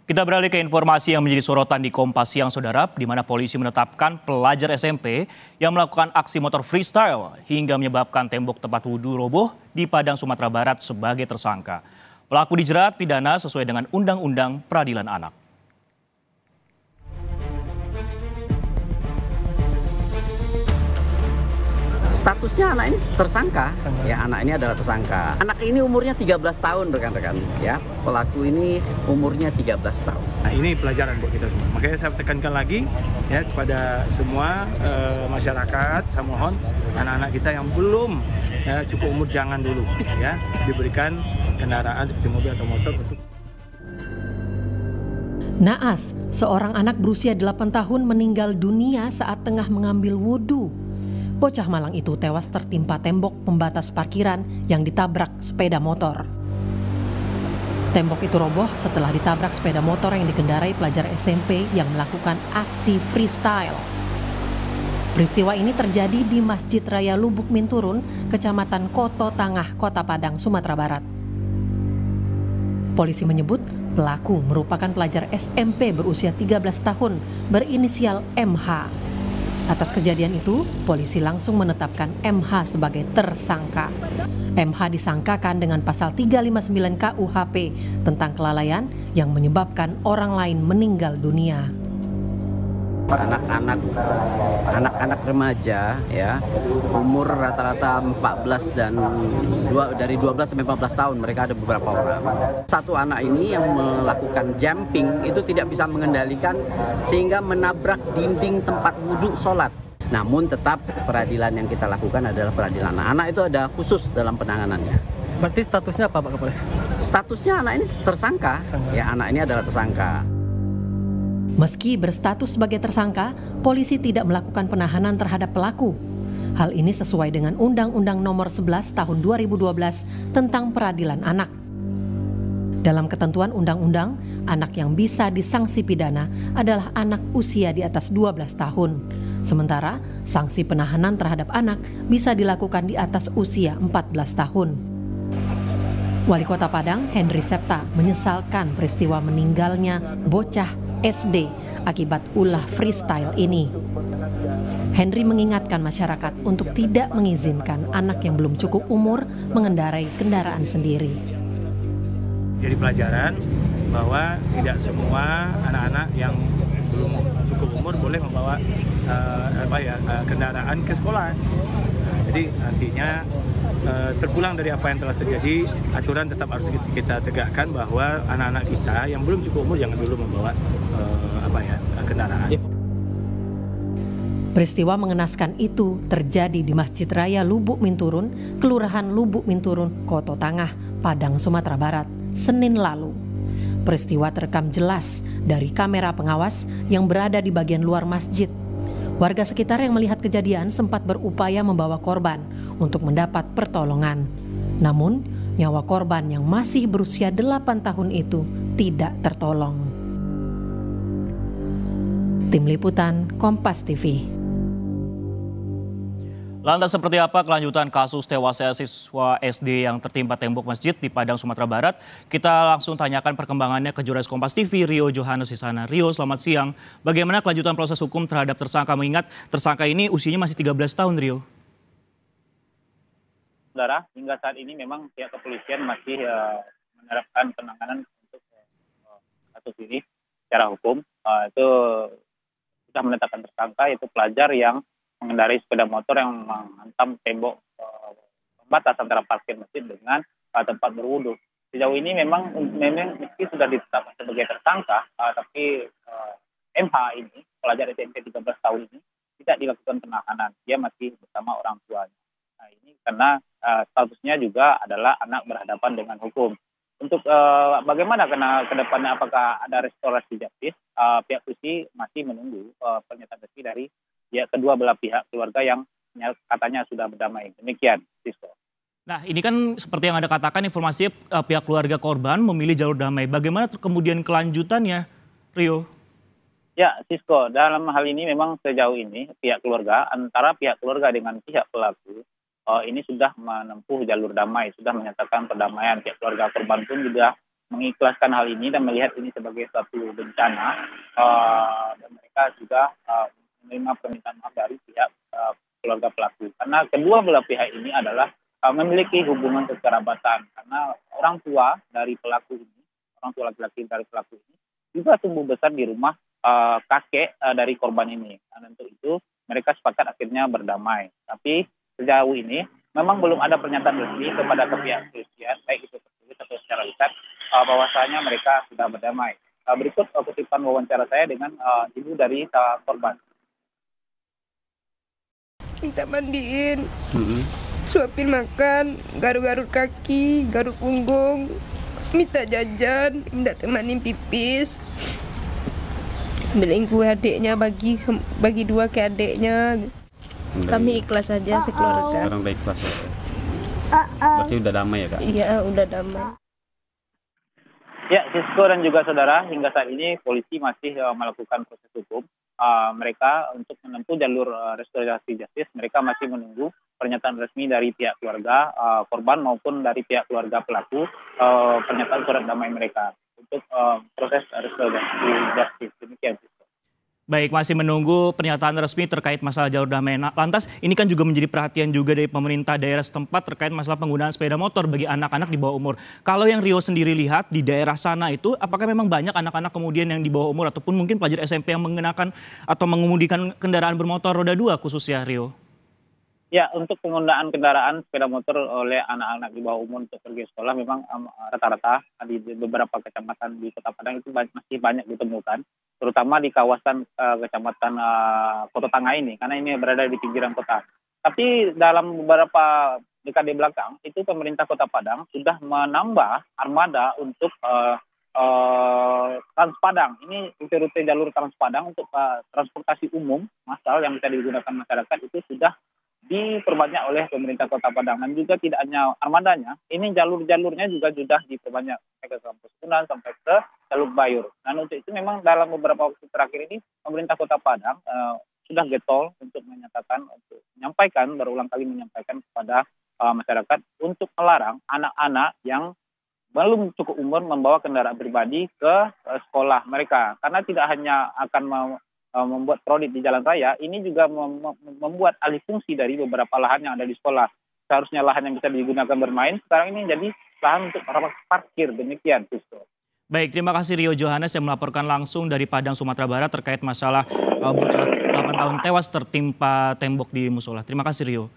Kita beralih ke informasi yang menjadi sorotan di Kompas Siang, Saudara, di mana polisi menetapkan pelajar SMP yang melakukan aksi motor freestyle hingga menyebabkan tembok tempat wudhu roboh di Padang, Sumatera Barat sebagai tersangka. Pelaku dijerat pidana sesuai dengan Undang-Undang Peradilan Anak. Statusnya anak ini tersangka, ya anak ini adalah tersangka. Anak ini umurnya 13 tahun rekan-rekan, ya. Pelaku ini umurnya 13 tahun. Nah, ini pelajaran buat kita semua. Makanya saya tekankan lagi ya kepada semua masyarakat, saya mohon anak-anak kita yang belum cukup umur jangan dulu ya diberikan kendaraan seperti mobil atau motor untuk. Naas, seorang anak berusia 8 tahun meninggal dunia saat tengah mengambil wudhu. Bocah malang itu tewas tertimpa tembok pembatas parkiran yang ditabrak sepeda motor. Tembok itu roboh setelah ditabrak sepeda motor yang dikendarai pelajar SMP yang melakukan aksi freestyle. Peristiwa ini terjadi di Masjid Raya Lubuk Minturun, Kecamatan Koto Tangah, Kota Padang, Sumatera Barat. Polisi menyebut pelaku merupakan pelajar SMP berusia 13 tahun berinisial MH. Atas kejadian itu, polisi langsung menetapkan MH sebagai tersangka. MH disangkakan dengan pasal 359 KUHP tentang kelalaian yang menyebabkan orang lain meninggal dunia. Anak-anak remaja ya, umur rata-rata 14 dan dari 12 sampai 14 tahun, mereka ada beberapa orang. Satu anak ini yang melakukan jumping itu tidak bisa mengendalikan sehingga menabrak dinding tempat wudhu sholat. Namun tetap peradilan yang kita lakukan adalah peradilan anak itu ada khusus dalam penanganannya. Berarti statusnya apa Pak Kapolres? Statusnya anak ini tersangka. Ya, anak ini adalah tersangka. Meski berstatus sebagai tersangka, polisi tidak melakukan penahanan terhadap pelaku. Hal ini sesuai dengan Undang-Undang Nomor 11 Tahun 2012 tentang Peradilan Anak. Dalam ketentuan undang-undang, anak yang bisa disanksi pidana adalah anak usia di atas 12 tahun. Sementara sanksi penahanan terhadap anak bisa dilakukan di atas usia 14 tahun. Wali Kota Padang, Henry Septa, menyesalkan peristiwa meninggalnya bocah SD akibat ulah freestyle ini. Henry mengingatkan masyarakat untuk tidak mengizinkan anak yang belum cukup umur mengendarai kendaraan sendiri. Jadi pelajaran bahwa tidak semua anak-anak yang belum cukup umur boleh membawa kendaraan ke sekolah. Jadi artinya terpulang dari apa yang telah terjadi, aturan tetap harus kita tegakkan bahwa anak-anak kita yang belum cukup umur jangan dulu membawa kendaraan. Peristiwa mengenaskan itu terjadi di Masjid Raya Lubuk Minturun, Kelurahan Lubuk Minturun, Koto Tangah, Padang, Sumatera Barat, Senin lalu. Peristiwa terekam jelas dari kamera pengawas yang berada di bagian luar masjid. Warga sekitar yang melihat kejadian sempat berupaya membawa korban untuk mendapat pertolongan. Namun, nyawa korban yang masih berusia 8 tahun itu tidak tertolong. Tim Liputan, Kompas TV. Lantas seperti apa kelanjutan kasus tewasnya siswa SD yang tertimpa tembok masjid di Padang, Sumatera Barat? Kita langsung tanyakan perkembangannya ke jurnalis Kompas TV, Rio Johannes di sana. Rio, selamat siang. Bagaimana kelanjutan proses hukum terhadap tersangka, mengingat tersangka ini usianya masih 13 tahun, Rio? Saudara, hingga saat ini memang pihak kepolisian masih menerapkan penanganan untuk kasus ini secara hukum. Itu sudah menetapkan tersangka, yaitu pelajar yang mengendarai sepeda motor yang menghantam tembok pembatas antara parkir masjid dengan tempat berwudu. Sejauh ini memang meski sudah ditetapkan sebagai tersangka, tapi MH ini, pelajar SMP 13 tahun ini, tidak dilakukan penahanan. Dia masih bersama orang tuanya. Nah, ini karena statusnya juga adalah anak berhadapan dengan hukum. Untuk bagaimana ke depannya, apakah ada restorasi justice, pihak polisi masih menunggu pernyataan resmi dari kedua belah pihak keluarga yang katanya sudah berdamai. Demikian, Sisko. Nah, ini kan seperti yang Anda katakan, informasi pihak keluarga korban memilih jalur damai. Bagaimana kemudian kelanjutannya, Rio? Ya, Sisko, dalam hal ini memang sejauh ini pihak keluarga, antara pihak keluarga dengan pihak pelaku, ini sudah menempuh jalur damai, sudah menyatakan perdamaian. Pihak keluarga korban pun juga mengikhlaskan hal ini dan melihat ini sebagai suatu bencana, dan mereka juga menerima permintaan maaf dari pihak keluarga pelaku. Karena kedua belah pihak ini adalah memiliki hubungan kekerabatan, karena orang tua dari pelaku ini, orang tua laki-laki dari pelaku ini juga tumbuh besar di rumah kakek dari korban ini. Dan untuk itu mereka sepakat akhirnya berdamai. Tapi sejauh ini memang belum ada pernyataan resmi kepada pihak kepolisian, baik itu tertulis atau secara lisan, bahwasanya mereka sudah berdamai. Berikut kutipan wawancara saya dengan ibu dari korban. Minta mandiin, suapin makan, garuk-garuk kaki, garuk punggung, minta jajan, minta temanin pipis, beliin kue adiknya, bagi 2 ke adiknya. Kami ikhlas aja sekeluarga. Orang baik ikhlas. Berarti udah damai ya, Kak? Iya, udah damai. Ya, Sisko dan juga saudara, hingga saat ini polisi masih melakukan proses hukum. Mereka untuk menempuh jalur restorasi justice, mereka masih menunggu pernyataan resmi dari pihak keluarga korban maupun dari pihak keluarga pelaku, pernyataan surat damai mereka untuk proses restorasi justice. Demikian. Baik, masih menunggu pernyataan resmi terkait masalah jalur damai. Lantas, ini kan juga menjadi perhatian juga dari pemerintah daerah setempat terkait masalah penggunaan sepeda motor bagi anak-anak di bawah umur. Kalau yang Rio sendiri lihat di daerah sana itu, apakah memang banyak anak-anak kemudian yang di bawah umur ataupun mungkin pelajar SMP yang mengenakan atau mengemudikan kendaraan bermotor roda 2 khususnya, Rio? Ya, untuk penggunaan kendaraan sepeda motor oleh anak-anak di bawah umur untuk pergi sekolah memang rata-rata di beberapa kecamatan di Kota Padang itu masih banyak ditemukan, terutama di kawasan kecamatan Kota Tangga ini, karena ini berada di pinggiran kota. Tapi dalam beberapa dekade belakang itu pemerintah Kota Padang sudah menambah armada untuk Trans Padang. Ini rute-rute jalur Trans Padang untuk transportasi umum massal yang bisa digunakan masyarakat itu sudah diperbanyak oleh pemerintah Kota Padang. Dan juga tidak hanya armadanya, ini jalur-jalurnya juga sudah diperbanyak sampai ke Kampus Unan, sampai ke Teluk Bayur. Dan untuk itu memang dalam beberapa waktu terakhir ini pemerintah Kota Padang sudah getol untuk menyampaikan, berulang kali menyampaikan kepada masyarakat untuk melarang anak-anak yang belum cukup umur membawa kendaraan pribadi ke sekolah mereka. Karena tidak hanya akan membuat kredit di jalan raya, ini juga membuat alih fungsi dari beberapa lahan yang ada di sekolah. Seharusnya lahan yang bisa digunakan bermain, sekarang ini jadi lahan untuk parkir. Demikian, Sisko. Baik, terima kasih Rio Johannes yang melaporkan langsung dari Padang, Sumatera Barat terkait masalah bocah 8 tahun tewas tertimpa tembok di musola. Terima kasih, Rio.